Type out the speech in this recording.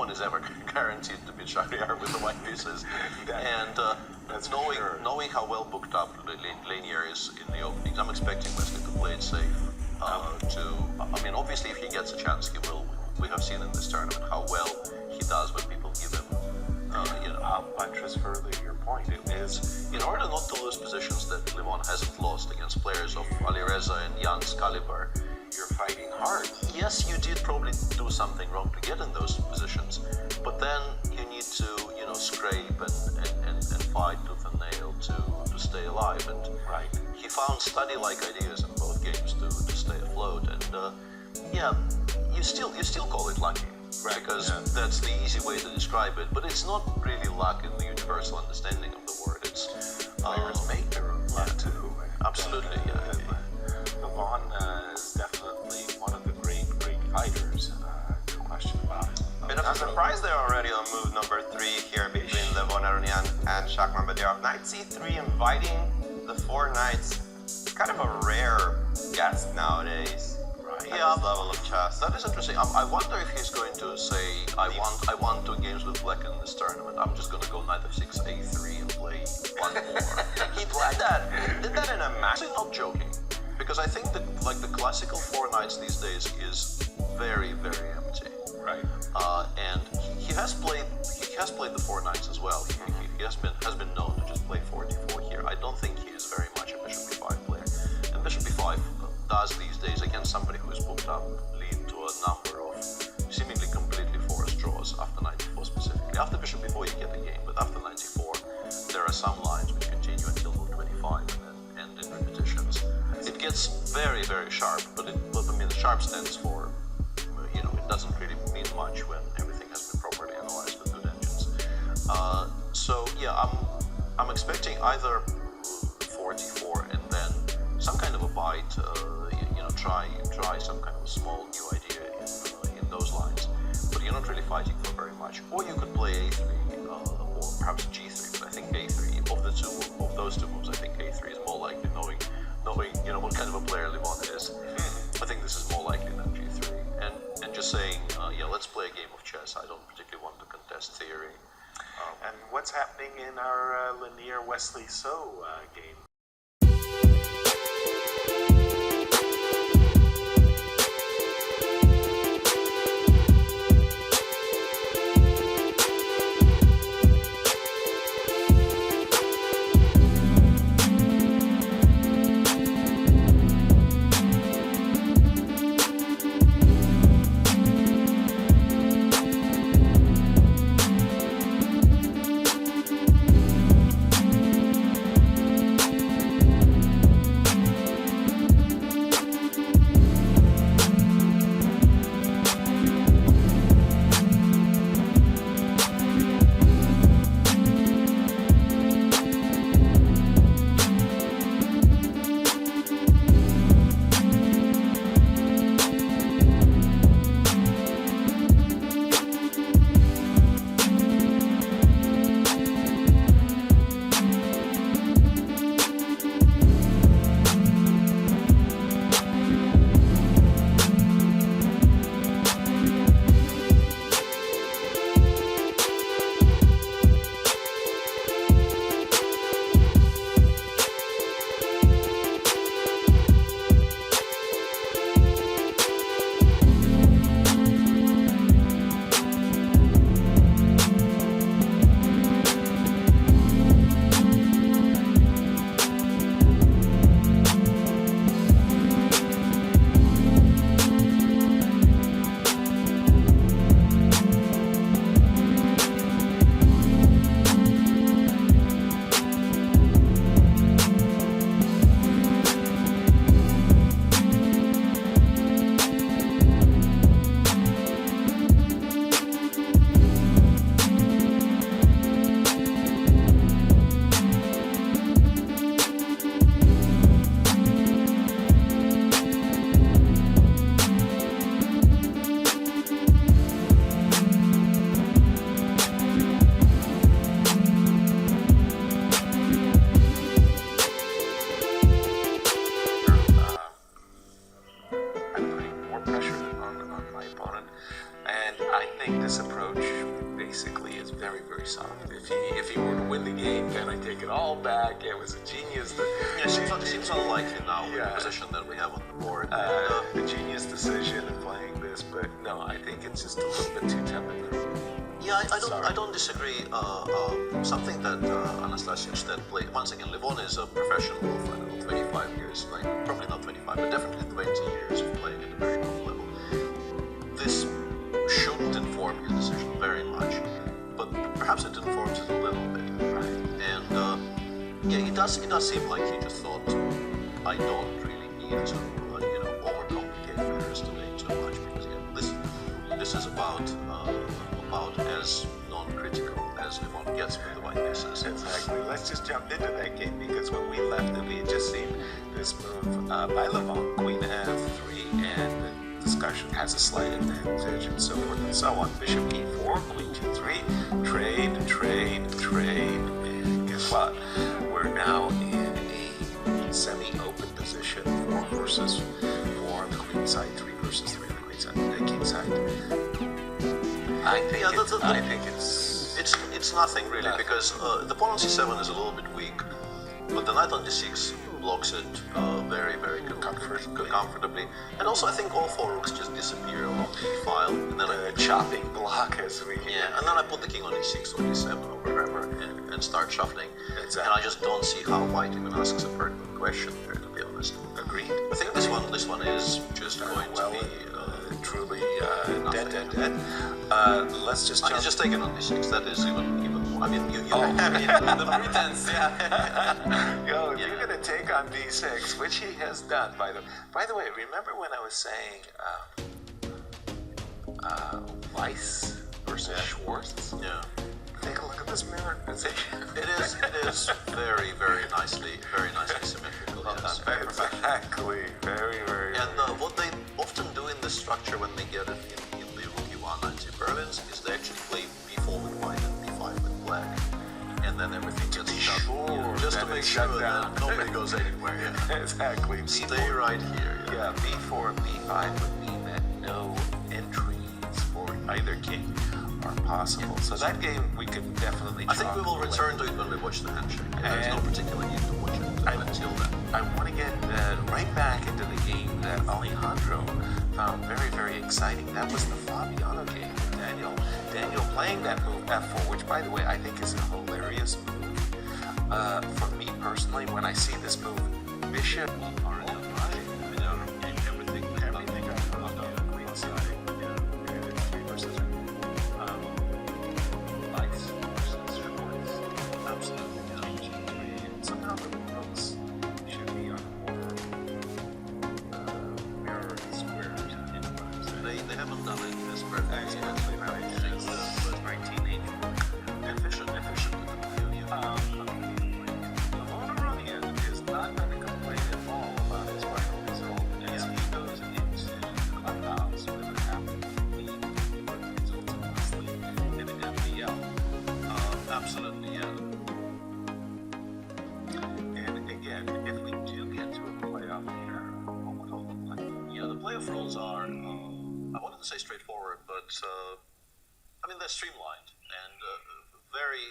one is ever guaranteed to beat Shakhriyar with the white pieces. And knowing how well booked up Lanier is in the openings, I'm expecting Wesley to play it safe. I mean, obviously, if he gets a chance, he will. We have seen in this tournament how well he does when people give him. I'll buttress further your point. It is in order not to lose positions that Levon hasn't lost against players of Alireza and Jan's caliber. You're fighting hard. Yes, you did probably do something wrong to get in those positions, but then you need to, scrape and fight tooth and nail to stay alive. And he found study-like ideas in both games to stay afloat. And you still call it lucky, right? Because that's the easy way to describe it. But it's not really luck in the universal understanding of the word. It's players make their own luck too. Absolutely, Levon is definitely one of the great fighters. No question about it. Bit of a surprise there already on move number 3 here between Levon Aronian and Shakhriyar Mamedyarov. Knight c3 inviting the 4 knights. It's kind of a rare guest nowadays. At this level of chess. That is interesting. I wonder if he's going to say, I won 2 games with black in this tournament. I'm just going to go knight f6, a3 and play 1 more. He played that. He did that in a match. I'm not joking, because I think that the classical 4 knights these days is very, very empty. Right. And he has played the 4 knights as well. He has been known to just play 4d4 here. I don't think he is very much a bishop b5 player. And bishop b5 does these days against somebody who is booked up lead to a number of seemingly completely forced draws after knight d4 specifically. After bishop b4 you get the game, but after knight d4 there are some lines which continue until move 25 and then end in repetitions. It gets very, very sharp, but sharp stands for, it doesn't really mean much when everything has been properly analyzed with good engines. I'm expecting either 4d4 and then some kind of a bite, try some kind of a small new idea in those lines, but you're not really fighting for very much. Or you could play a3 or perhaps g3, but I think a3 of those two moves, I think a3 is more likely, knowing what kind of a player Levon is. I think this is more likely than g3. And just saying, let's play a game of chess. I don't particularly want to contest theory. And what's happening in our Lanier Wesley So game? approach basically is very, very soft. If he were to win the game, then I take it all back. It was a genius. It seems unlikely now with the position that we have on the board. The genius decision of playing this, but no, I think it's just a little bit too temperamental. Yeah, I don't disagree. Something that Anastasia said, once again, Levon is a professional of, I don't know, 25 years, like probably not 25, but definitely 20 years of playing at a very top level. This shouldn't inform your decision very much, but perhaps it informs it a little bit, right? And yeah, it does seem like he just thought, I don't really need to, overcomplicate matters today too much, because this is about as non-critical as Levon gets with the white pieces. Exactly. Let's just jump into that game, because when we left it, we had just seen this move by Levon, Queen F3, and the discussion has a slight advantage, and so forth and so on. Bishop E4, Queen G3, trade, and guess what? We're now in a semi-open position, 4 versus 4 on the queen side, 3 versus 3 on the queen side, the king side. I think it's nothing really, because the pawn on c7 is a little bit weak, but the knight on d6 blocks it very, very comfortably. And also, I think all 4 rooks just disappear along the file, and then a chopping block as we and then I put the king on e6 or e7 or wherever and start shuffling. Exactly. And I just don't see how white even asks a pertinent question there, to be honest. Agreed. I think this one is just going to be truly dead. Let's just jump. He's just taken on d6. That is even more. I mean, the pretense, If you're gonna take on d6, which he has done, by the way, remember when I was saying Weiss versus Schwartz? Yeah. Take a look at this mirror position. It is very, very nicely symmetrical. Yes. Exactly. Very, very. And what they often do in this structure when they get it in the rook e1 and Berlins is they actually play b4 with white and b5 with black, and then everything gets shut. Just to make sure that nobody goes anywhere. Yeah. Exactly. Stay right here. Yeah, b4 and b5 would mean that no entries for either king are possible. So that game we could definitely I think we will return to it when we watch the handshake. There's no particular need to watch it until then. I want to get right back into the game that Alejandro found very, very exciting. That was the Fabiano game. Daniel playing that move f4, which, by the way, I think is a hilarious move. For me personally, when I see this move, bishop everything I put on the queen side. Somehow the rooks should be on more mirrored squares. They haven't done it this perfect. But 1984. Efficient. Levon Aronian is not going to complain at all about his final result as he goes into clubhouse with a happy lead results mostly in the MPL. Absolutely, yeah. And again, if we do get to a playoff here, what would it look like? Yeah, the playoff rules are, I wanted to say straightforward, but I mean, they're streamlined and very